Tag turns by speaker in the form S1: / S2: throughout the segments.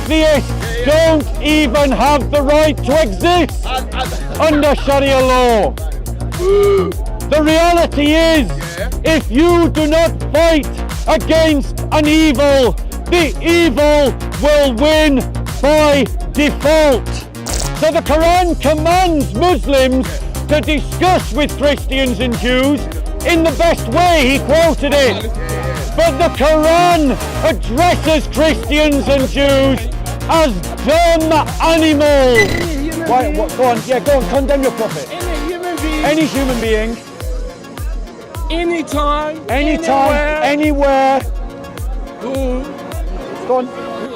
S1: atheists don't even have the right to exist under Sharia law. The reality is, if you do not fight against an evil, the evil will win by default. So the Quran commands Muslims to discuss with Christians and Jews in the best way, he quoted it. But the Quran addresses Christians and Jews as dumb animals. Why, go on, condemn your prophet. Any human being.
S2: Anytime,
S1: anywhere.
S2: Who?
S1: Go on.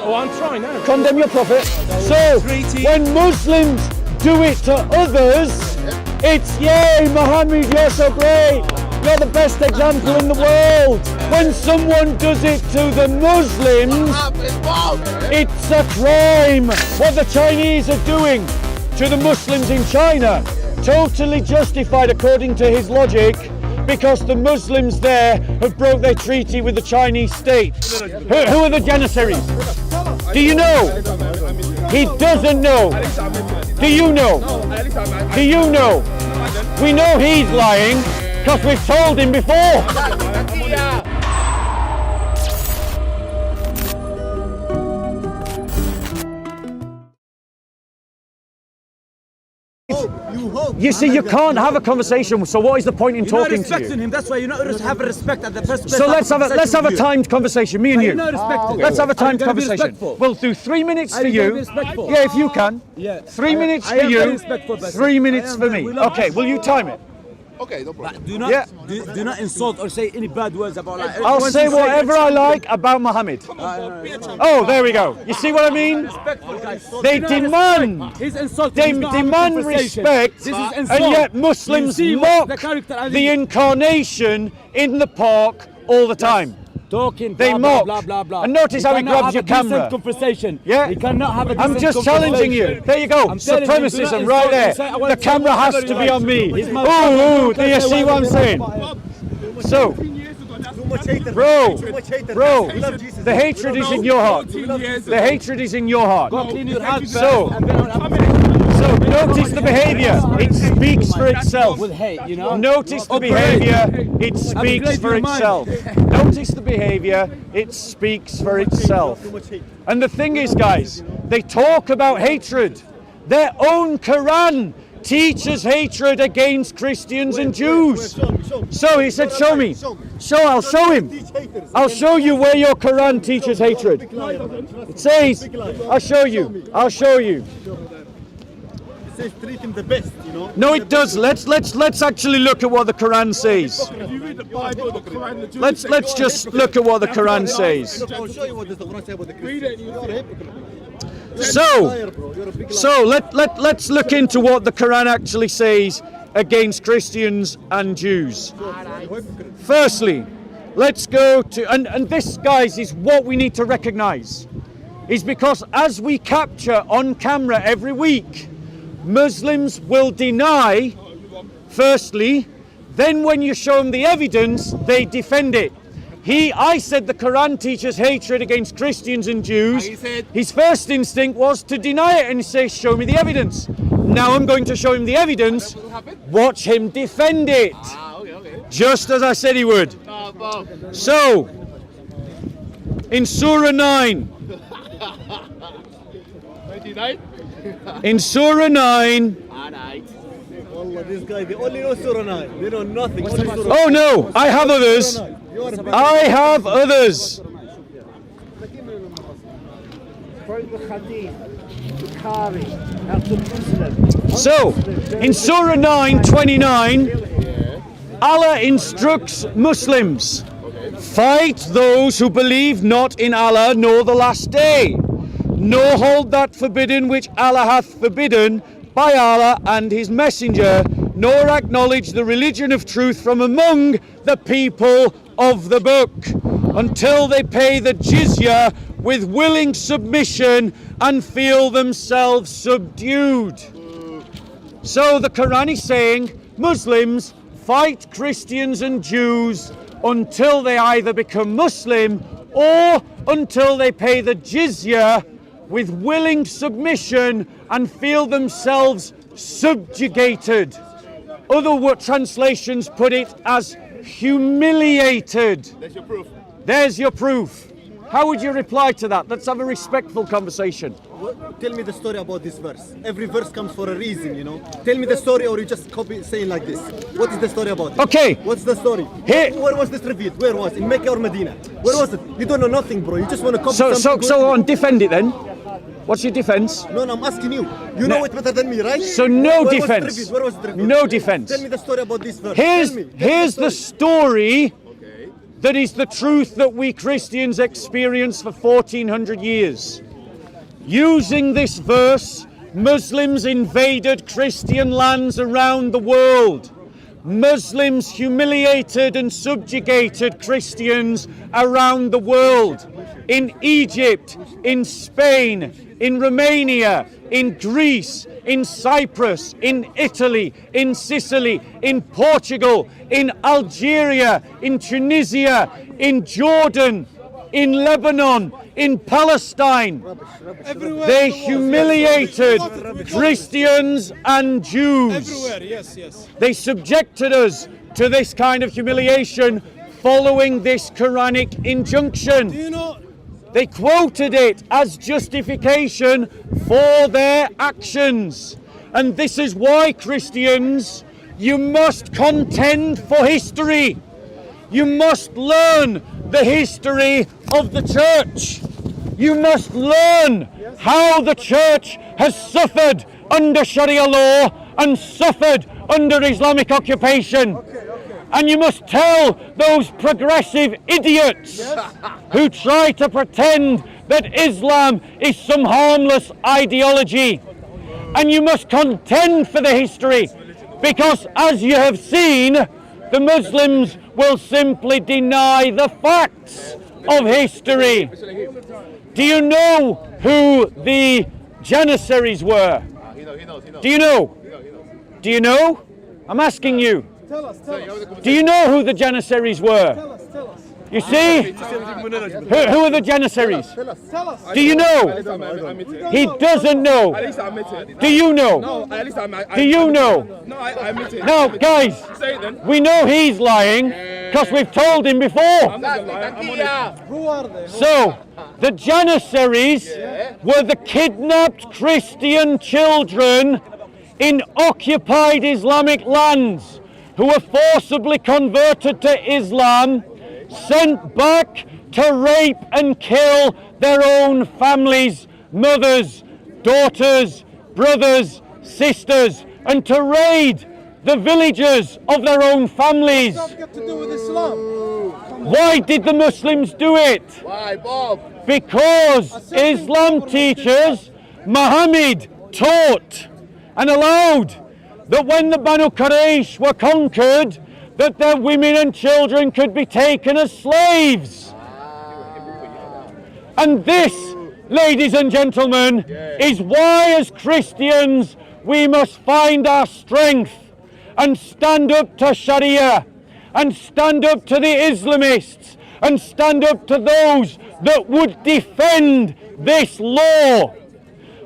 S2: Oh, I'm trying now.
S1: Condemn your prophet. So, when Muslims do it to others, it's, yay, Muhammad, you're so great. You're the best example in the world. When someone does it to the Muslims, it's a crime. What the Chinese are doing to the Muslims in China, totally justified according to his logic, because the Muslims there have broke their treaty with the Chinese state. Who are the Janissaries? Do you know? He doesn't know. Do you know? Do you know? We know he's lying because we've told him before. You see, you can't have a conversation. So what is the point in talking to you?
S3: Him. That's why you not have respect at the first place.
S1: So let's have a timed conversation, me and you. Let's have a timed
S3: I'm gonna be
S1: conversation.
S3: respectful.
S1: We'll do 3 minutes for you.
S3: Respectful.
S1: Yeah, if you can.
S3: Yeah.
S1: 3 minutes
S3: I
S1: for
S3: am
S1: you.
S3: very respectful, but
S1: 3 minutes for me. Okay, will you time it?
S4: Okay, no problem.
S3: Do not,
S1: Yeah.
S3: do not insult or say any bad words about. Like,
S1: I'll
S3: once
S1: say
S3: you
S1: whatever I like about Muhammad. Oh, there we go. You see what I mean?
S3: Respectful, guys.
S1: They demand.
S3: He's insulting.
S1: They
S3: He's not having
S1: demand
S3: conversation.
S1: respect,
S3: This is
S1: and
S3: insult.
S1: yet Muslims
S3: You see what
S1: mock
S3: the character and
S1: the incarnation in the park all the time.
S3: Talking,
S1: They
S3: blah,
S1: mock.
S3: blah, blah, blah.
S1: And notice how he
S3: cannot
S1: grabs
S3: have
S1: your
S3: a decent
S1: camera.
S3: Conversation.
S1: Yeah.
S3: We cannot have a
S1: I'm
S3: decent
S1: just challenging you.
S3: conversation.
S1: There you go.
S3: I'm telling you, do not
S1: Supremacism
S3: insult
S1: right
S3: me.
S1: there.
S3: Say, I want
S1: The
S3: to
S1: camera
S3: say
S1: has
S3: whatever
S1: to
S3: you
S1: be
S3: like.
S1: on me.
S3: He's my
S1: Ooh, do
S3: brother.
S1: you see what I'm saying? So, bro, the hatred is in your heart. The hatred is in your heart.
S3: Go clean your hands
S1: So,
S3: first and then
S1: so notice the behavior. It speaks for itself.
S3: with hate, you know.
S1: Notice the behavior. It speaks for itself. Notice the behavior. It speaks for itself. And the thing is, guys, they talk about hatred. Their own Quran teaches hatred against Christians and Jews. So he said, show me. I'll show him. I'll show you where your Quran teaches hatred. It says, I'll show you.
S5: It says treat him the best, you know.
S1: No, it does. Let's actually look at what the Quran says.
S4: If you read the Bible, the Quran, the Jews
S1: Let's just look at what the Quran says.
S5: I'll show you what the Quran says about the Christians. You're a hypocrite.
S1: So let's look into what the Quran actually says against Christians and Jews. Firstly, let's go to, and this, guys, is what we need to recognize, is because as we capture on camera every week, Muslims will deny, firstly, then when you show them the evidence, they defend it. I said the Quran teaches hatred against Christians and Jews. His first instinct was to deny it and say, show me the evidence. Now I'm going to show him the evidence. Watch him defend it. Just as I said he would. So, in Surah 9. In Surah 9.
S5: Wallah, this guy, they only know Surah 9. They know nothing.
S1: Oh no, I have others. I have others. So, in Surah 9:29, Allah instructs Muslims, fight those who believe not in Allah nor the last day, nor hold that forbidden which Allah hath forbidden by Allah and his messenger, nor acknowledge the religion of truth from among the people of the book, until they pay the jizya with willing submission and feel themselves subdued. So the Quran is saying, Muslims, fight Christians and Jews until they either become Muslim or until they pay the jizya with willing submission and feel themselves subjugated. Other translations put it as humiliated.
S4: That's your proof.
S1: There's your proof. How would you reply to that? Let's have a respectful conversation.
S5: Tell me the story about this verse. Every verse comes for a reason, you know. Tell me the story, or you just copy saying like this. What is the story about it?
S1: Okay.
S5: What's the story?
S1: Here-
S5: Where was this revealed? Where was it? In Mecca or Medina? Where was it? You don't know nothing, bro. You just want to copy something.
S1: So on, defend it then. What's your defense?
S5: No, I'm asking you. You know it better than me, right?
S1: So no
S5: Where
S1: defense.
S5: Was it revealed? Where was it revealed?
S1: No defense.
S5: Tell me the story about this verse.
S1: Here's
S5: Tell me.
S1: here's the story that is the truth that we Christians experience for 1400 years. Using this verse, Muslims invaded Christian lands around the world. Muslims humiliated and subjugated Christians around the world. In Egypt, in Spain, in Romania, in Greece, in Cyprus, in Italy, in Sicily, in Portugal, in Algeria, in Tunisia, in Jordan, in Lebanon, in Palestine. They humiliated Christians and Jews.
S2: Everywhere, yes.
S1: They subjected us to this kind of humiliation following this Quranic injunction.
S2: Do you know?
S1: They quoted it as justification for their actions. And this is why, Christians, you must contend for history. You must learn the history of the church. You must learn how the church has suffered under Sharia law and suffered under Islamic occupation. And you must tell those progressive idiots who try to pretend that Islam is some harmless ideology. And you must contend for the history, because as you have seen, the Muslims will simply deny the facts of history. Do you know who the Janissaries were?
S4: He knows.
S1: Do you know? Do you know? I'm asking you.
S2: Tell us.
S1: Do you know who the Janissaries were?
S2: Tell us.
S1: You see? Who are the Janissaries?
S2: Tell us.
S1: Do you know? He doesn't know.
S4: At least I admit it.
S1: Do you know?
S4: No, at least I
S1: Do you know?
S4: No, I admit it.
S1: Now, guys,
S4: Say it then.
S1: we know he's lying because we've told him before.
S4: I'm not gonna lie. I'm on it.
S2: Who are they?
S1: So, the Janissaries were the kidnapped Christian children in occupied Islamic lands who were forcibly converted to Islam, sent back to rape and kill their own families, mothers, daughters, brothers, sisters, and to raid the villages of their own families.
S2: What's that got to do with Islam?
S1: Why did the Muslims do it?
S4: Why, Bob?
S1: Because Islam teaches, Muhammad taught and allowed that when the Banu Quraysh were conquered, that their women and children could be taken as slaves. And this, ladies and gentlemen, is why as Christians we must find our strength and stand up to Sharia, and stand up to the Islamists, and stand up to those that would defend this law.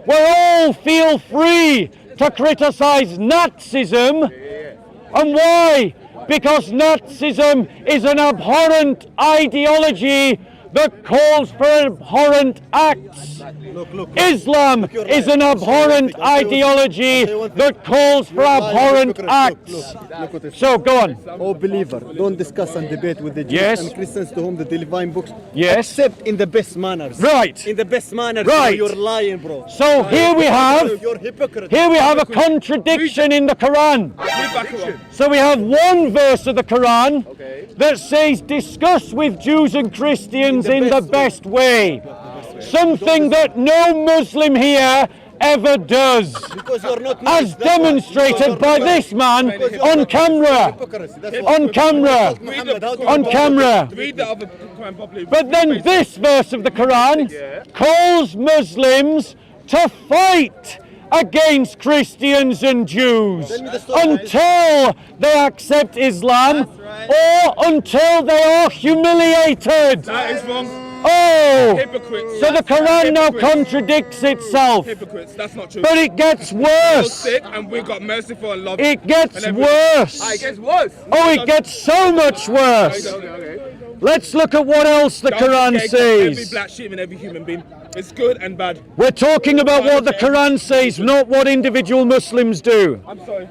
S1: We all feel free to criticize Nazism. And why? Because Nazism is an abhorrent ideology that calls for abhorrent acts.
S5: Look.
S1: Islam is an abhorrent ideology that calls for abhorrent acts.
S5: Look what it
S1: So go on.
S5: Oh believer, don't discuss and debate with the Jews
S1: Yes.
S5: and Christians to whom the divine books.
S1: Yes.
S5: Except in the best manners.
S1: Right.
S5: In the best manners.
S1: Right.
S5: You're lying, bro.
S1: So here we have
S5: You're hypocrite.
S1: a contradiction in the Quran. So we have one verse of the Quran that says discuss with Jews and Christians in the best way. Something that no Muslim here ever does.
S5: Because you're not
S1: As demonstrated by this man on camera. On camera. On camera.
S4: Read the other Quran properly.
S1: But then this verse of the Quran calls Muslims to fight against Christians and Jews until they accept Islam or until they are humiliated.
S4: That is wrong.
S1: Oh!
S4: Hypocrites.
S1: So the Quran now
S4: Hypocrites.
S1: contradicts itself.
S4: Hypocrites. That's not true.
S1: But it gets
S4: We're
S1: worse.
S4: sick and we got merciful and love.
S1: It gets
S4: and everything.
S1: worse.
S4: It gets worse.
S1: Oh, it gets so much worse.
S4: Okay.
S1: Let's look at what else the
S4: Don't
S1: Quran
S4: forget Every
S1: says.
S4: black sheep and every human being. It's good and bad.
S1: We're talking about what the Quran says, not what individual Muslims do.
S4: I'm sorry.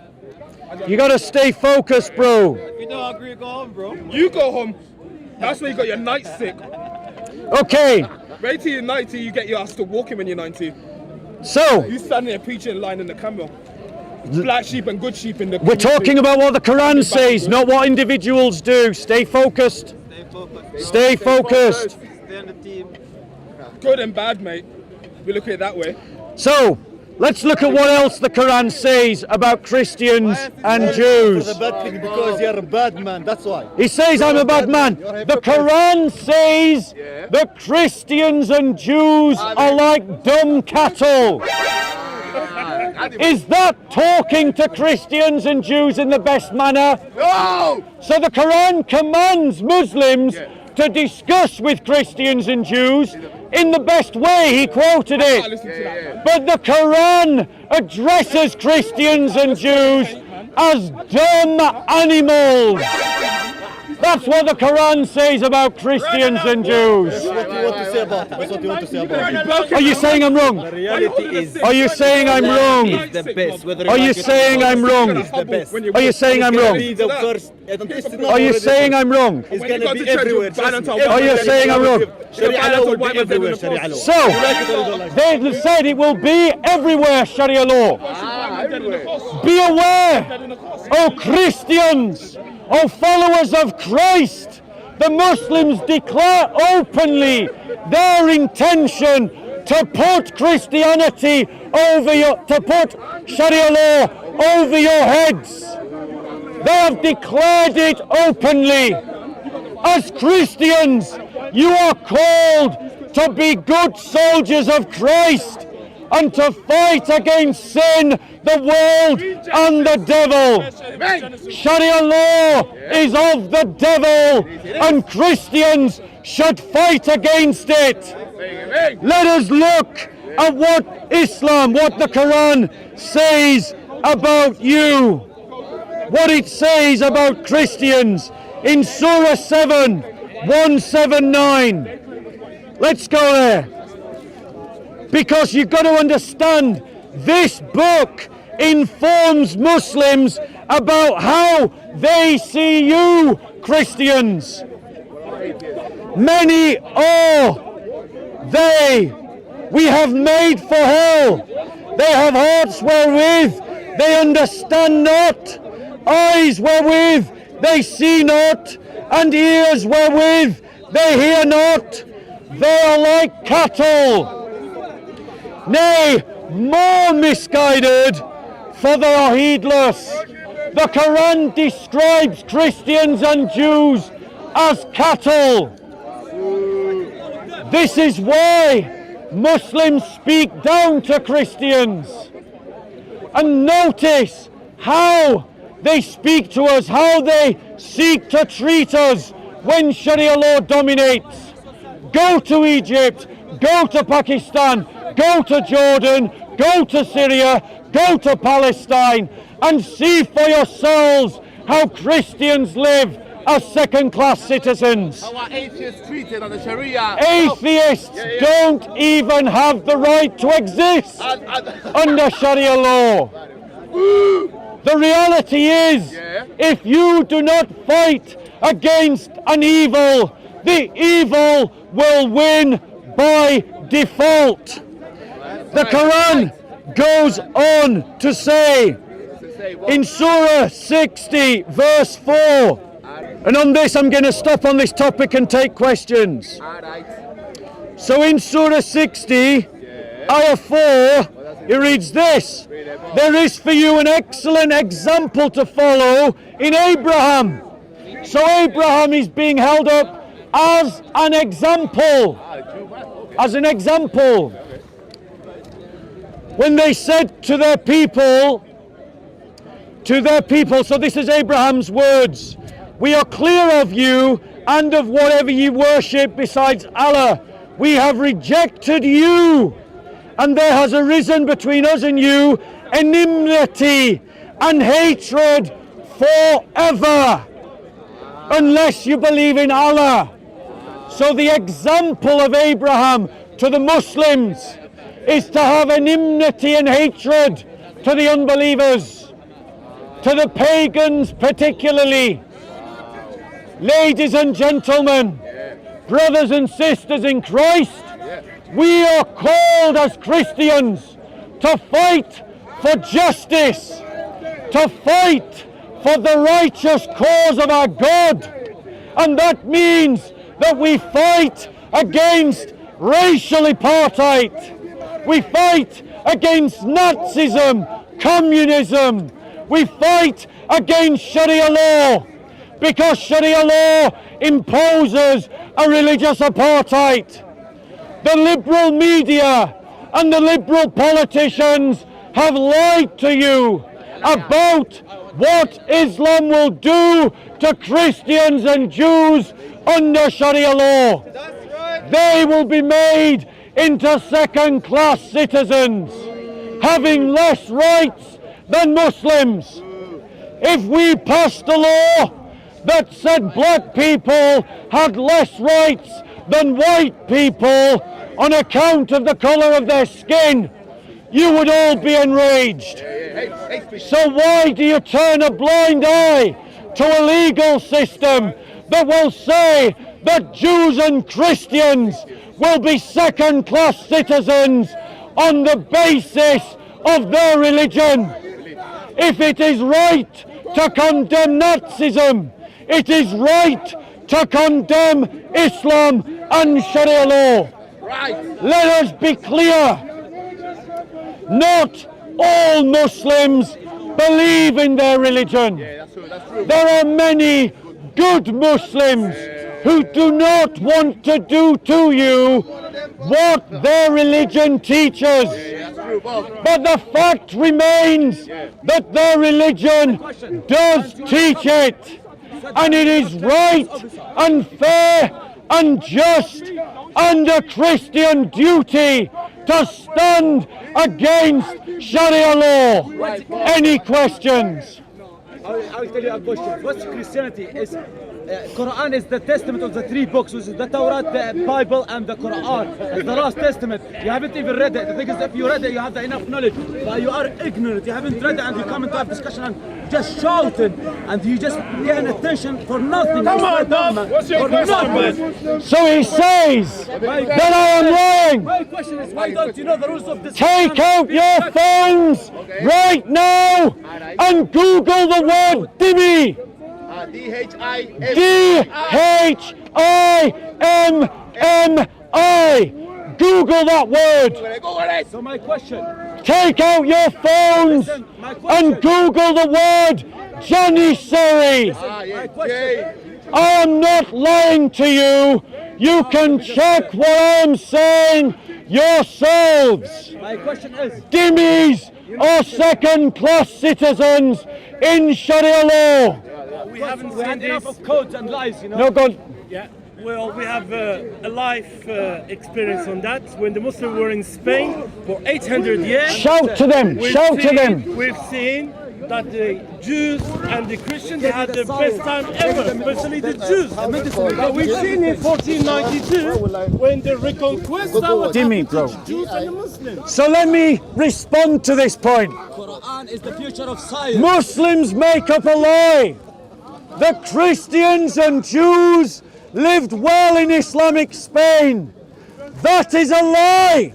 S1: You gotta stay focused, bro.
S2: If you don't agree, go home, bro.
S4: You go home. That's where you got your night sick.
S1: Okay,
S4: Wait till you're 90, you get your ass to walking when you're 90.
S1: so
S4: You standing there preaching, lying in the camera. Black sheep and good sheep in the.
S1: we're talking about what the Quran says, not what individuals do. Stay focused. Stay focused.
S2: Stay on the team.
S4: Good and bad, mate. We look at it that way.
S1: So, let's look at what else the Quran says about Christians and Jews.
S5: The bad thing because you're a bad man. That's why.
S1: He says I'm a bad man. The Quran says that Christians and Jews are like dumb cattle. Is that talking to Christians and Jews in the best manner?
S4: No!
S1: So the Quran commands Muslims to discuss with Christians and Jews in the best way. He quoted it.
S4: Listen to that.
S1: But the Quran addresses Christians and Jews as dumb animals. That's what the Quran says about Christians and Jews.
S5: That's what you want to say about it. That's what you want to say about it.
S1: Are you saying I'm wrong?
S3: Reality is
S1: Are you saying I'm wrong?
S3: the best. Whether
S1: Are you saying I'm wrong?
S3: the best.
S1: Are you saying I'm wrong?
S5: Be the first.
S1: Are you saying I'm wrong?
S5: It's
S4: When you
S5: gonna
S4: go
S5: be
S4: to church,
S5: everywhere.
S4: you ban until
S1: Are you saying I'm wrong?
S5: Sharia law will be everywhere. Sharia law.
S1: So, they said it will be everywhere, Sharia law. Be aware, oh Christians, oh followers of Christ. The Muslims declare openly their intention to put Christianity over to put Sharia law over your heads. They have declared it openly. As Christians, you are called to be good soldiers of Christ and to fight against sin, the world, and the devil. Sharia law is of the devil, and Christians should fight against it. Let us look at what Islam, what the Quran says about you, what it says about Christians in Surah 7, 179. Let's go there. Because you've got to understand, this book informs Muslims about how they see you, Christians. Many are they we have made for hell. They have hearts wherewith they understand not, eyes wherewith they see not, and ears wherewith they hear not. They are like cattle, nay, more misguided, for they are heedless. The Quran describes Christians and Jews as cattle. This is why Muslims speak down to Christians. And notice how they speak to us, how they seek to treat us when Sharia law dominates. Go to Egypt, go to Pakistan, go to Jordan, go to Syria, go to Palestine, and see for yourselves how Christians live as second-class citizens.
S4: How are atheists treated under Sharia?
S1: Atheists don't even have the right to exist under Sharia law. The reality is, if you do not fight against an evil, the evil will win by default. The Quran goes on to say in Surah 60 verse 4, and on this I'm going to stop on this topic and take questions. So in Surah 60, Ayah 4, it reads this: there is for you an excellent example to follow in Abraham. So Abraham is being held up as an example. As an example. When they said to their people, so this is Abraham's words, we are clear of you and of whatever ye worship besides Allah. We have rejected you, and there has arisen between us and you enmity and hatred forever, unless you believe in Allah. So the example of Abraham to the Muslims is to have enmity and hatred to the unbelievers, to the pagans particularly. Ladies and gentlemen, brothers and sisters in Christ, we are called as Christians to fight for justice, to fight for the righteous cause of our God. And that means that we fight against racial apartheid. We fight against Nazism, communism. We fight against Sharia law, because Sharia law imposes a religious apartheid. The liberal media and the liberal politicians have lied to you about what Islam will do to Christians and Jews under Sharia law. They will be made into second-class citizens, having less rights than Muslims. If we passed a law that said black people had less rights than white people on account of the colour of their skin, you would all be enraged. So why do you turn a blind eye to a legal system that will say that Jews and Christians will be second-class citizens on the basis of their religion? If it is right to condemn Nazism, it is right to condemn Islam and Sharia law. Let us be clear. Not all Muslims believe in their religion. There are many good Muslims who do not want to do to you what their religion teaches. But the fact remains that their religion does teach it. And it is right and fair and just and a Christian duty to stand against Sharia law. Any questions?
S2: I'll tell you a question. What's Christianity? Is Quran is the testament of the three books, which is the Torah, the Bible, and the Quran. It's the last testament. You haven't even read it. The thing is, if you read it, you have enough knowledge. But you are ignorant. You haven't read it, and you come into a discussion and just shouting, and you just get attention for nothing.
S4: Come on, Dom. What's your question, man?
S1: So he says that I am lying.
S2: My question is, why don't you know the rules of this?
S1: Take out your phones right now and Google the word Dimi. D-H-I-M-M-I. Google that word.
S2: So my question.
S1: Take out your phones and Google the word Janissary.
S2: My question.
S1: I am not lying to you. You can check what I am saying yourselves.
S2: My question is.
S1: Dhimmis are second-class citizens in Sharia law.
S2: We haven't seen enough of codes and lies, you know.
S1: No, God.
S6: Yeah, well, we have a life experience on that. When the Muslims were in Spain for 800 years,
S1: Shout to them. Shout to them.
S6: We've seen that the Jews and the Christians they had the best time ever, especially the Jews. But we've seen in 1492 when the Reconquista was
S1: Dhimmi, bro.
S6: Jews and the Muslims.
S1: So let me respond to this point.
S2: Quran is the future of science.
S1: Muslims make up a lie. The Christians and Jews lived well in Islamic Spain. That is a lie.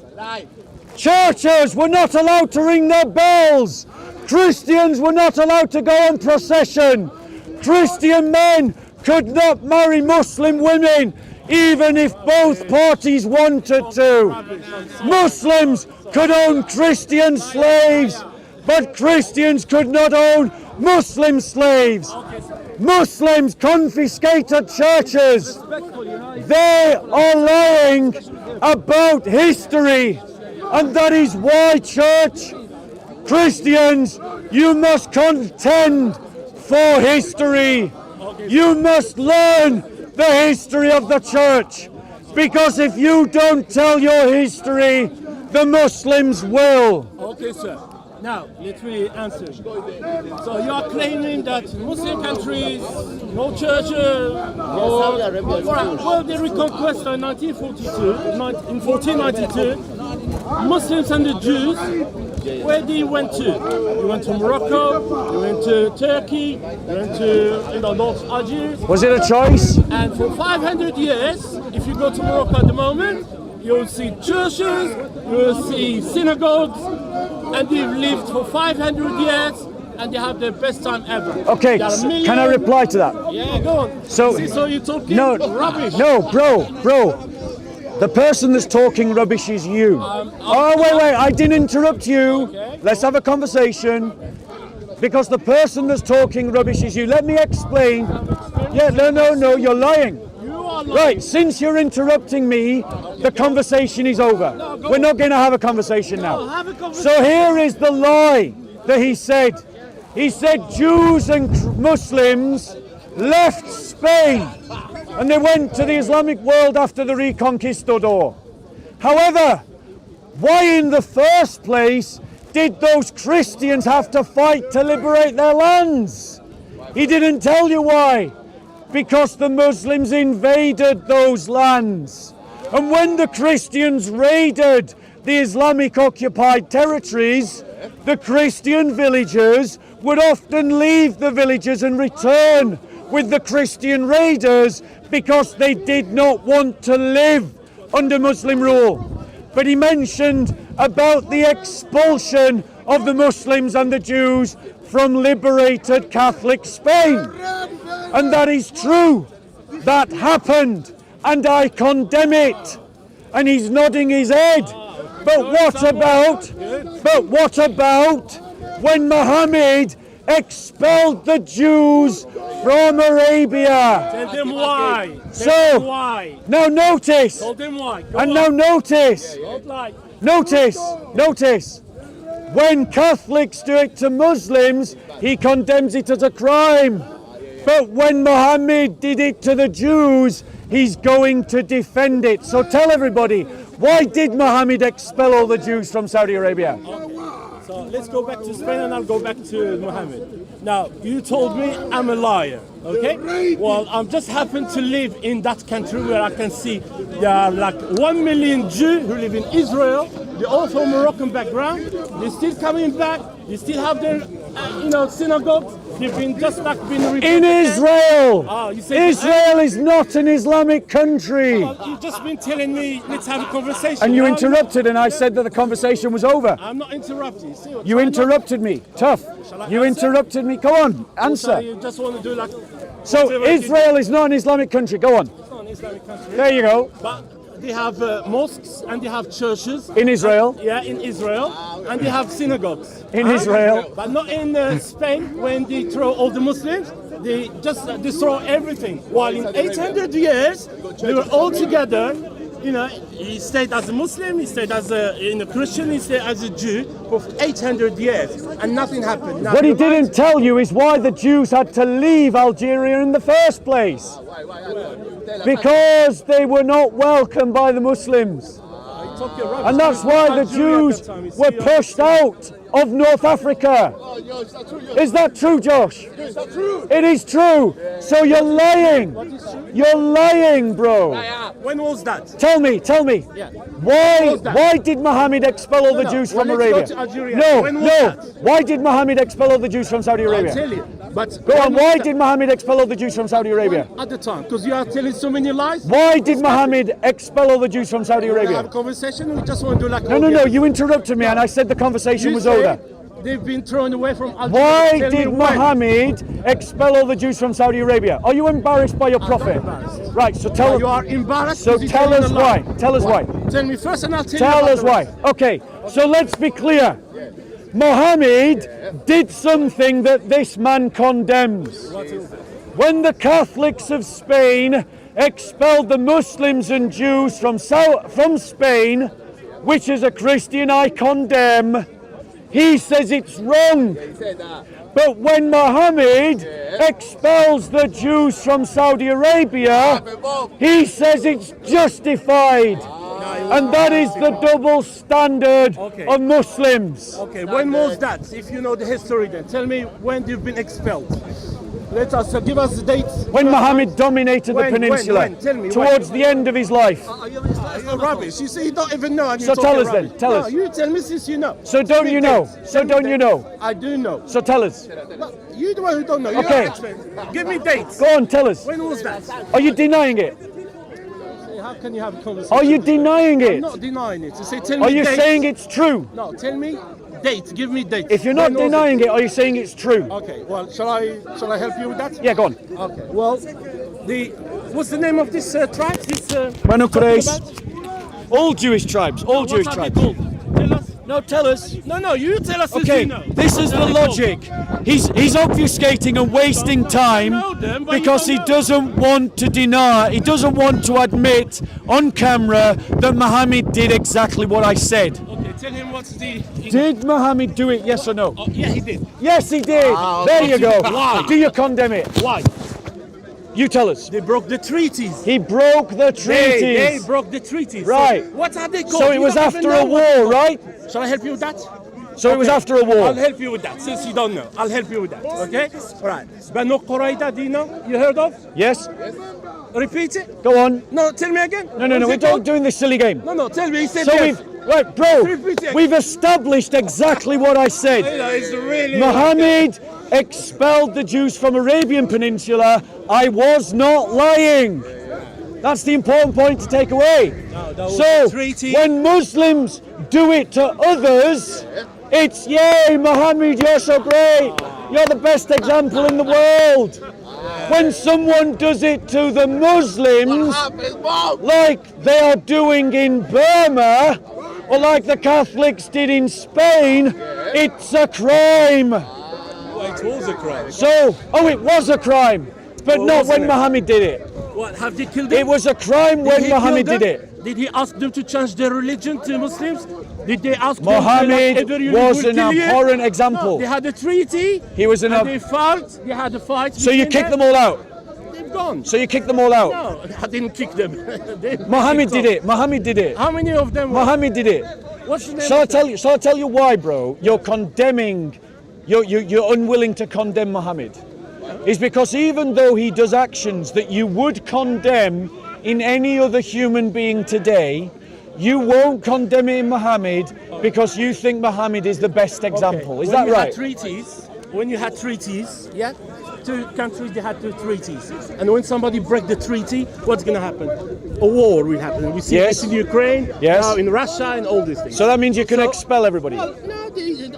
S1: Churches were not allowed to ring their bells. Christians were not allowed to go on procession. Christian men could not marry Muslim women, even if both parties wanted to. Muslims could own Christian slaves, but Christians could not own Muslim slaves. Muslims confiscated churches. They are lying about history, and that is why, church, Christians, you must contend for history. You must learn the history of the church. Because if you don't tell your history, the Muslims will.
S6: Okay, sir. Now, let me answer. So you are claiming that Muslim countries, no churches, well, the reconquest in 1492, Muslims and the Jews, where they went to? They went to Morocco, they went to Turkey, they went to North Algiers.
S1: Was it a choice?
S6: And for 500 years, if you go to Morocco at the moment, you'll see churches, you'll see synagogues, and they've lived for 500 years, and they have the best time ever.
S1: Okay,
S6: There are millions-
S1: can I reply to that?
S6: Yeah, go on.
S1: So-
S6: so you're talking
S1: No,
S6: rubbish.
S1: no, bro. The person that's talking rubbish is you. Oh, wait, I didn't interrupt you.
S6: Okay.
S1: Let's have a conversation. Because the person that's talking rubbish is you. Let me explain. Yeah, no, you're lying.
S6: You are lying.
S1: Right, since you're interrupting me, the conversation is over.
S6: go
S1: We're not going to have a conversation
S6: No,
S1: now.
S6: have a conversation.
S1: So here is the lie that he said. He said Jews and Muslims left Spain and they went to the Islamic world after the Reconquistador. However, why in the first place did those Christians have to fight to liberate their lands? He didn't tell you why. Because the Muslims invaded those lands. And when the Christians raided the Islamic occupied territories, the Christian villagers would often leave the villages and return with the Christian raiders because they did not want to live under Muslim rule. But he mentioned about the expulsion of the Muslims and the Jews from liberated Catholic Spain. And that is true. That happened. And I condemn it. And he's nodding his head. But what about when Muhammad expelled the Jews from Arabia?
S6: Tell them why.
S1: So-
S6: Tell them why.
S1: Now notice.
S6: Tell them why. Go
S1: And
S6: on.
S1: now notice.
S6: Don't lie.
S1: Notice. When Catholics do it to Muslims, he condemns it as a crime. But when Muhammad did it to the Jews, he's going to defend it. So tell everybody, why did Muhammad expel all the Jews from Saudi Arabia?
S6: So let's go back to Spain and I'll go back to Mohammed. Now, you told me I'm a liar, okay? Well, I'm just happen to live in that country where I can see there are like 1 million Jews who live in Israel. They're all from Moroccan background. They're still coming back. They still have their, synagogues. They've been just like been
S1: In Israel!
S6: Oh, you say
S1: Israel is not an Islamic country!
S6: You've just been telling me let's have a conversation.
S1: And you
S6: Now,
S1: interrupted and I said that the conversation was over.
S6: I'm not interrupting. See,
S1: You interrupted me. Tough.
S6: I
S1: You
S6: answer?
S1: interrupted me. Go on,
S6: So
S1: answer.
S6: you just want to do like
S1: So
S6: whatever you do.
S1: Israel is not an Islamic country. Go on.
S6: It's not an Islamic country.
S1: There you go.
S6: But they have mosques and they have churches.
S1: In Israel.
S6: Yeah, in Israel. And they have synagogues.
S1: In Israel.
S6: But not in Spain when they throw all the Muslims. They just destroy everything. While in 800 years, they were all together. He stayed as a Muslim, he stayed as a Christian, he stayed as a Jew for 800 years. And nothing happened. Now,
S1: What he
S6: you're right.
S1: didn't tell you is why the Jews had to leave Algeria in the first place. Because they were not welcomed by the Muslims.
S6: Talking rubbish.
S1: And that's why the
S6: Algeria at
S1: Jews
S6: that time, you
S1: were
S6: see,
S1: pushed out of North Africa. Is that true, Josh? It is true. So you're lying. You're lying, bro.
S6: When was that?
S1: Tell me. Why did Muhammad expel all the
S6: No,
S1: Jews
S6: well,
S1: from
S6: let's go
S1: Arabia?
S6: to Algeria. When was that?
S1: Why did Muhammad expel all the Jews from Saudi
S6: I'll
S1: Arabia?
S6: tell you. But
S1: Go on,
S6: when was
S1: why
S6: that?
S1: did Muhammad expel all the Jews from Saudi Arabia?
S6: At the time, because you are telling so many lies.
S1: Why did Muhammad expel all the Jews from Saudi
S6: Have a
S1: Arabia?
S6: conversation. We just want to do like.
S1: No, you interrupted me and I said the conversation
S6: You
S1: was
S6: say
S1: over.
S6: They've been thrown away from Algeria.
S1: Why
S6: Tell me
S1: did
S6: when.
S1: Muhammad expel all the Jews from Saudi Arabia? Are you embarrassed by your prophet?
S6: embarrassed.
S1: Right, so tell
S6: You are embarrassed.
S1: So
S6: because
S1: tell
S6: you're
S1: us
S6: telling a lie.
S1: why. Tell us why.
S6: Tell me first, and I'll tell you.
S1: Tell
S6: about
S1: us
S6: the
S1: why.
S6: rest.
S1: Okay, so let's be clear. Muhammad did something that this man condemns. When the Catholics of Spain expelled the Muslims and Jews from Spain, which as a Christian I condemn, he says it's wrong. But when Muhammad expels the Jews from Saudi Arabia, he says it's justified. And that is the double standard of Muslims.
S6: Okay, when was that? If you know the history, then tell me when you've been expelled. Let us give us the dates.
S1: When Muhammad dominated the peninsula,
S6: when? Tell me,
S1: towards the end of his life.
S6: You're rubbish. You say you don't even know. And
S1: So
S6: you're
S1: tell
S6: talking
S1: us then,
S6: rubbish.
S1: tell
S6: No,
S1: us.
S6: you tell me since you know.
S1: So don't you know? So don't you know?
S6: I do know.
S1: So tell us.
S6: But you're the one who don't know. You're
S1: Okay.
S6: an expert. Give me dates.
S1: Go on, tell us.
S6: When was that?
S1: Are you denying it?
S6: How can you have a conversation?
S1: Are you denying
S6: I'm
S1: it?
S6: not denying it. You say, tell me
S1: Are you
S6: dates.
S1: saying it's true?
S6: No, tell me dates. Give me dates.
S1: If you're not
S6: When was
S1: denying it, are you saying it's true?
S6: Okay. Well, shall I help you with that?
S1: Yeah, go on.
S6: Okay. Well, what's the name of this tribe? This
S1: Banu
S6: talking
S1: Quraysh.
S6: about?
S1: All Jewish tribes. All Jewish
S6: What are they
S1: tribes.
S6: called? Tell us.
S1: No, tell us.
S6: No, you tell us. Since
S1: Okay,
S6: you know.
S1: this is
S6: What
S1: the
S6: are they called?
S1: logic. He's obfuscating and wasting time
S6: know them, but you
S1: because he
S6: don't know.
S1: doesn't want to deny, he doesn't want to admit on camera that Muhammad did exactly what I said.
S6: Okay, tell him what's the.
S1: Did Muhammad do it? Yes or no?
S6: Oh, yeah, he did.
S1: Yes, he did. There you go.
S6: Why?
S1: Do you condemn it?
S6: Why?
S1: You tell us.
S6: They broke the treaties.
S1: He broke the treaties.
S6: They broke the treaties.
S1: Right.
S6: So what are they called?
S1: So it
S6: You
S1: was
S6: don't even
S1: after
S6: know
S1: a
S6: what they're
S1: war,
S6: called.
S1: right?
S6: Shall I help you with that?
S1: So it was
S6: Okay.
S1: after a war.
S6: I'll help you with that, since you don't know. I'll help you with that, okay? All right. Banu Qurayza, do you know? You heard of?
S1: Yes?
S6: Repeat it.
S1: Go on.
S6: No, tell me again.
S1: No,
S6: What's
S1: we're
S6: it
S1: not
S6: called?
S1: doing this silly game.
S6: No, tell me. He said
S1: So
S6: yes.
S1: right, bro,
S6: Repeat it.
S1: we've established exactly what I said.
S6: It's really...
S1: Muhammad expelled the Jews from Arabian Peninsula. I was not lying. That's the important point to take away.
S6: that was
S1: So,
S6: a treaty.
S1: when Muslims do it to others, it's, yay, Muhammad, you're so great. You're the best example in the world. When someone does it to the Muslims, like they are doing in Burma, or like the Catholics did in Spain, it's a crime.
S6: Well, it was a crime.
S1: So, it was a crime, but
S6: Well,
S1: not
S6: wasn't
S1: when
S6: it?
S1: Muhammad did it.
S6: What, have they killed them?
S1: It was a crime
S6: Did
S1: when
S6: he
S1: Muhammad
S6: kill
S1: did
S6: them?
S1: it.
S6: Did he ask them to change their religion to Muslims? Did they ask them
S1: Muhammad
S6: to, like, either you
S1: was
S6: will
S1: an
S6: kill you?
S1: abhorrent
S6: No,
S1: example.
S6: they had a treaty.
S1: He was an
S6: and
S1: ab-
S6: they fought. They had a fight.
S1: So you
S6: between
S1: kicked them all out.
S6: They've gone.
S1: So you kicked them all out.
S6: No, I didn't kick them.
S1: Muhammad did it. Muhammad did it.
S6: How many of them? Were?
S1: Muhammad did it.
S6: What's the name?
S1: Shall I
S6: of them?
S1: tell you? Shall I tell you why, bro? You're condemning. You're unwilling to condemn Muhammad. It's because even though he does actions that you would condemn in any other human being today, you won't condemn it in Muhammad because you think Muhammad is the best example. Is that right?
S6: When you had treaties, yeah, two countries they had two treaties, and when somebody break the treaty, what's going to happen? A war will happen. We see
S1: Yes.
S6: this in Ukraine,
S1: Yes.
S6: now in Russia, and all these things.
S1: So that means you can
S6: So-
S1: expel everybody.
S6: Well, no,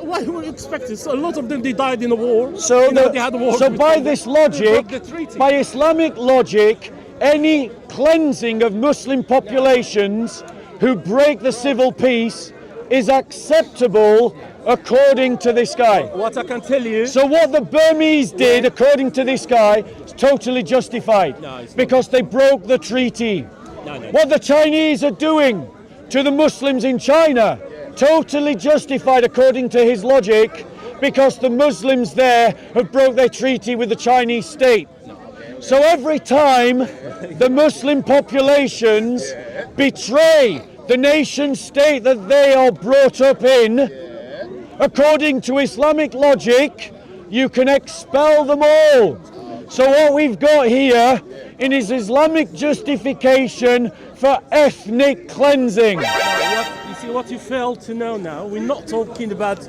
S6: why would you expect it? So a lot of them they died in a war.
S1: So,
S6: You know, they had a war.
S1: so
S6: with
S1: by
S6: them.
S1: this
S6: They
S1: logic,
S6: broke the treaty.
S1: by Islamic logic, any cleansing of Muslim populations who break the civil peace is acceptable according to this guy.
S6: What I can tell you.
S1: So what the Burmese did, according to this guy, is totally justified
S6: No, it's not.
S1: because they broke the treaty.
S6: No.
S1: What the Chinese are doing to the Muslims in China, totally justified according to his logic, because the Muslims there have broke their treaty with the Chinese state. So every time the Muslim populations betray the nation state that they are brought up in, according to Islamic logic, you can expel them all. So what we've got here is Islamic justification for ethnic cleansing.
S6: You see what you fail to know now, we're not talking about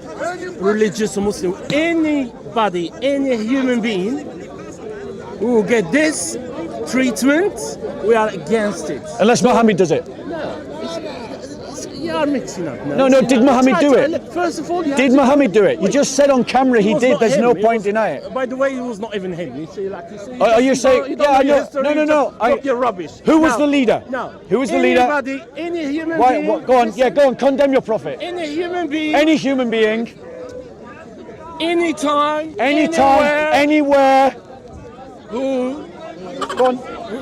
S6: religious or Muslim. Anybody, any human being who will get this treatment, we are against it.
S1: Unless Muhammad does it.
S6: You are mixing up now.
S1: No, did Muhammad do it?
S6: First of all, you have
S1: Did
S6: to-
S1: Muhammad do it? You just said on camera he
S6: was
S1: did.
S6: not
S1: There's
S6: him,
S1: no
S6: it
S1: point
S6: was-
S1: denying it.
S6: By the way, it was not even him. You see, like you see.
S1: Are you saying-
S6: You don't
S1: yeah, I
S6: know your
S1: know.
S6: history,
S1: No,
S6: you
S1: no.
S6: just talk your rubbish.
S1: Who was
S6: Now-
S1: the leader?
S6: No.
S1: Who was the leader?
S6: Anybody, any human
S1: Why,
S6: being.
S1: go on, yeah, go on, condemn your prophet.
S6: Any human being.
S1: Any human being,
S6: Anytime.
S1: anytime, anywhere.
S6: Who
S1: Go on.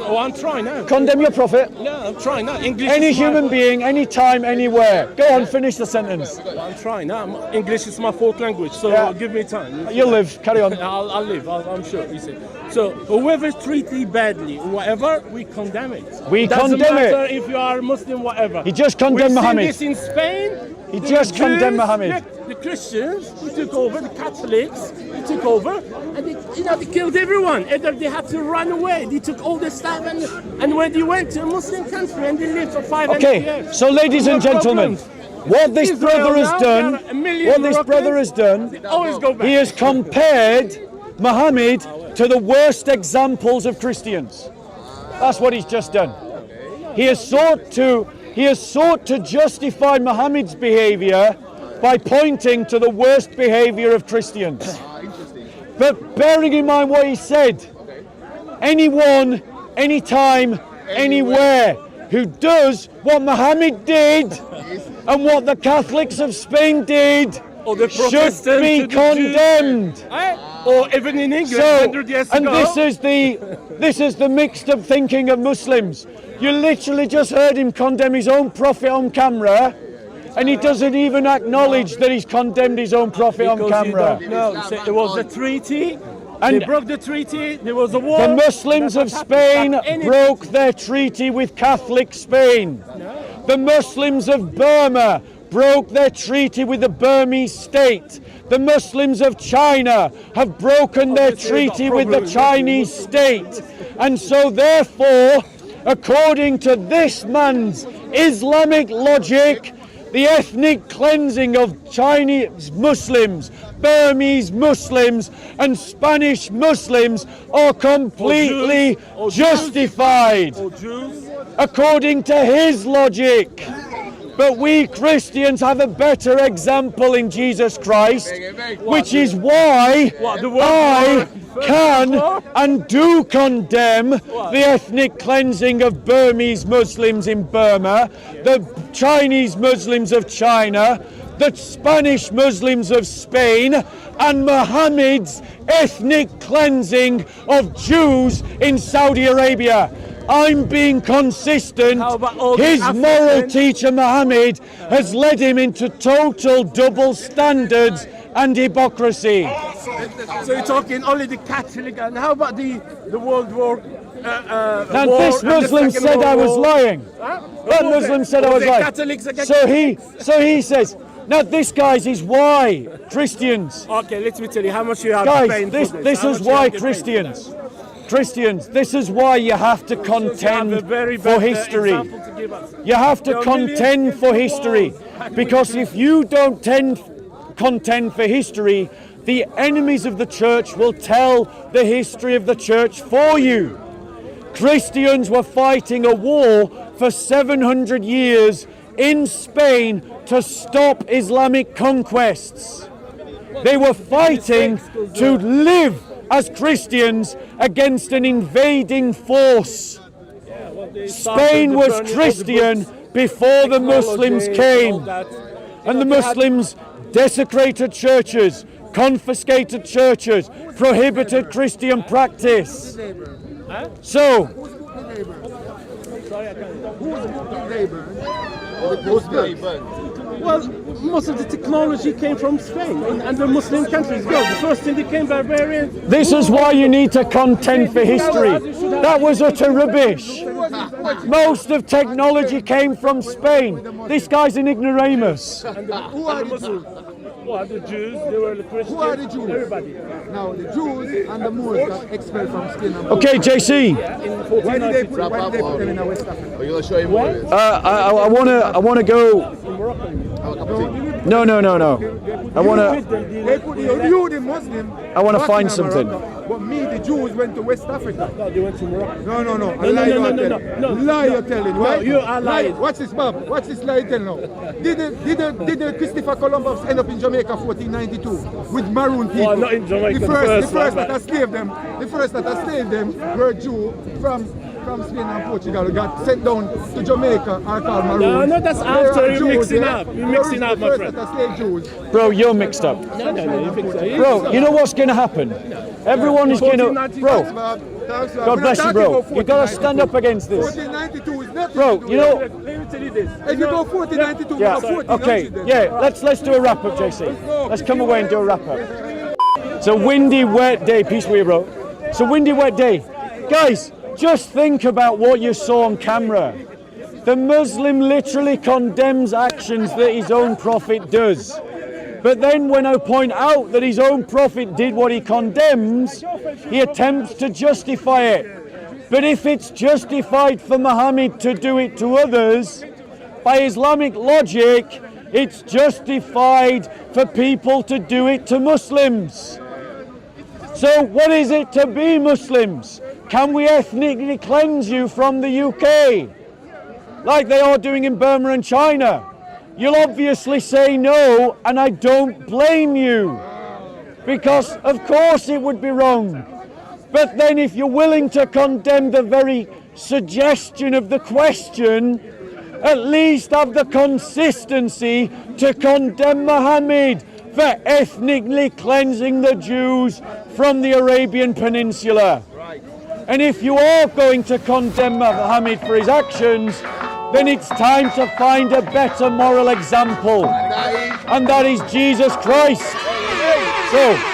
S6: Oh, I'm trying now.
S1: Condemn your prophet.
S6: Yeah, I'm trying now. English
S1: Any
S6: is my-
S1: human being, anytime, anywhere. Go on, finish the sentence.
S6: I'm trying now. English is my fourth language, so
S1: Yeah.
S6: give me time.
S1: You'll live. Carry on.
S6: I'll live. I'm sure. You see. So whoever treated badly, whatever, we condemn it.
S1: We
S6: Doesn't
S1: condemn it.
S6: matter if you are Muslim, whatever.
S1: He just condemned
S6: We've
S1: Muhammad.
S6: seen this in Spain.
S1: He
S6: The
S1: just condemned
S6: Jews,
S1: Muhammad.
S6: The Christians, they took over. The Catholics, they took over, and they killed everyone. Either they had to run away. They took all the stuff, and when they went to a Muslim country and they lived for 500
S1: Okay,
S6: years.
S1: so ladies and
S6: No
S1: gentlemen,
S6: problems.
S1: what this
S6: Israel
S1: brother has
S6: now,
S1: done,
S6: there are a million
S1: what this brother has
S6: Moroccans,
S1: done,
S6: they always go back.
S1: he has compared Muhammad to the worst examples of Christians. That's what he's just done. He has sought to justify Muhammad's behavior by pointing to the worst behavior of Christians. But bearing in mind what he said, anyone, anytime, anywhere who does what Muhammad did and what the Catholics of Spain did
S6: Or the
S1: should
S6: Protestants
S1: be
S6: to the Jews.
S1: condemned.
S6: Or even in England,
S1: So,
S6: 100 years
S1: and
S6: ago.
S1: this is the mixed up thinking of Muslims. You literally just heard him condemn his own prophet on camera, and he doesn't even acknowledge that he's condemned his own prophet on
S6: Because
S1: camera.
S6: you don't know. So it was a treaty.
S1: And
S6: they broke the treaty. There was a war.
S1: the Muslims of Spain broke their treaty with Catholic Spain. The Muslims of Burma broke their treaty with the Burmese state. The Muslims of China have broken their treaty with the Chinese state. And so therefore, according to this man's Islamic logic, the ethnic cleansing of Chinese Muslims, Burmese Muslims and Spanish Muslims are completely
S6: Or Jews.
S1: justified
S6: Or Jews.
S1: according to his logic. But we Christians have a better example in Jesus Christ, which is why I can and do condemn the ethnic cleansing of Burmese Muslims in Burma, the Chinese Muslims of China, the Spanish Muslims of Spain, and Muhammad's ethnic cleansing of Jews in Saudi Arabia. I'm being consistent.
S6: How about all the
S1: His moral
S6: African-
S1: teacher Muhammad has led him into total double standards and hypocrisy.
S6: So you're talking only the Catholic, and how about the World War?
S1: Now
S6: war
S1: this
S6: and the
S1: Muslim
S6: Second
S1: said
S6: World
S1: I was
S6: War?
S1: lying.
S6: Huh?
S1: That
S6: Was
S1: Muslim
S6: it?
S1: said I
S6: Was
S1: was
S6: it
S1: lying.
S6: Catholics against-
S1: So he says, now this guys is why Christians.
S6: Okay, let me tell you how much you have to pay
S1: Guys, this
S6: for
S1: this
S6: How
S1: is
S6: much you
S1: why
S6: have to pay?
S1: Christians, this is why you have to
S6: You have a
S1: contend
S6: very
S1: for
S6: bad,
S1: history.
S6: example to give us.
S1: You have to
S6: There are millions
S1: contend
S6: of
S1: for
S6: people
S1: history,
S6: involved.
S1: because if you don't contend for history, the enemies of the church will tell the history of the church for you. Christians were fighting a war for 700 years in Spain to stop Islamic conquests. They were fighting to live as Christians against an invading force. Spain was Christian before the Muslims came, and the Muslims desecrated churches, confiscated churches, prohibited Christian practice. So,
S6: Well, most of the technology came from Spain and the Muslim countries. Go. The first thing they came barbarians.
S1: this is why you need to contend for history. That was utter rubbish. Most of technology came from Spain. This guy's an ignoramus.
S2: Who are the Jews?
S6: What, the Jews? They were the Christians.
S2: Who are the Jews?
S6: Everybody.
S2: Now the Jews and the Moors got expelled from Spain.
S1: Okay, JC,
S2: Why did they put them in West Africa?
S3: Are you going to show him what it is?
S1: I wanna go. No. I wanna.
S2: They put you, the Muslim.
S1: I wanna
S2: back
S1: find
S2: in
S1: something.
S2: Morocco, but me, the Jews, went to West Africa.
S6: No, they went to Morocco.
S2: No.
S6: No,
S2: A lie
S6: no,
S2: you're
S6: no,
S2: telling.
S6: no.
S2: Lie you're telling,
S6: No,
S2: right?
S6: you are lying.
S2: Watch this, Bob. Watch this lie you're telling now. Did the Christopher Columbus end up in Jamaica 1492 with maroon people?
S6: Well, not in Jamaica,
S2: The
S6: the
S2: first
S6: first
S2: that
S6: one,
S2: enslaved them. The first that enslaved them were Jew from Spain and Portugal. Got sent down to Jamaica are called maroons.
S6: No, that's
S2: They
S6: after
S2: are
S6: you're
S2: Jews,
S6: mixing
S2: yeah?
S6: up. You're mixing up, my
S2: The
S6: friend.
S2: first that enslaved Jews.
S1: Bro, you're mixed up.
S6: No, you fix it.
S1: Bro, you know what's gonna happen? Everyone is gonna. Bro, God bless you, bro. You gotta stand up against this.
S7: 1492 is nothing.
S1: Bro, you know,
S6: Let me tell you this.
S7: If you go 1492,
S1: yeah,
S7: we go 14.
S1: okay, yeah, let's do a wrap up, JC. Let's come away and do a wrap up. It's a windy, wet day. Peace with you, bro. It's a windy, wet day. Guys, just think about what you saw on camera. The Muslim literally condemns actions that his own prophet does. But then when I point out that his own prophet did what he condemns, he attempts to justify it. But if it's justified for Muhammad to do it to others, by Islamic logic, it's justified for people to do it to Muslims. So what is it to be Muslims? Can we ethnically cleanse you from the UK? Like they are doing in Burma and China? You'll obviously say no, and I don't blame you. Because of course it would be wrong. But then if you're willing to condemn the very suggestion of the question, at least have the consistency to condemn Muhammad for ethnically cleansing the Jews from the Arabian Peninsula. And if you are going to condemn Muhammad for his actions, then it's time to find a better moral example. And that is Jesus Christ. So,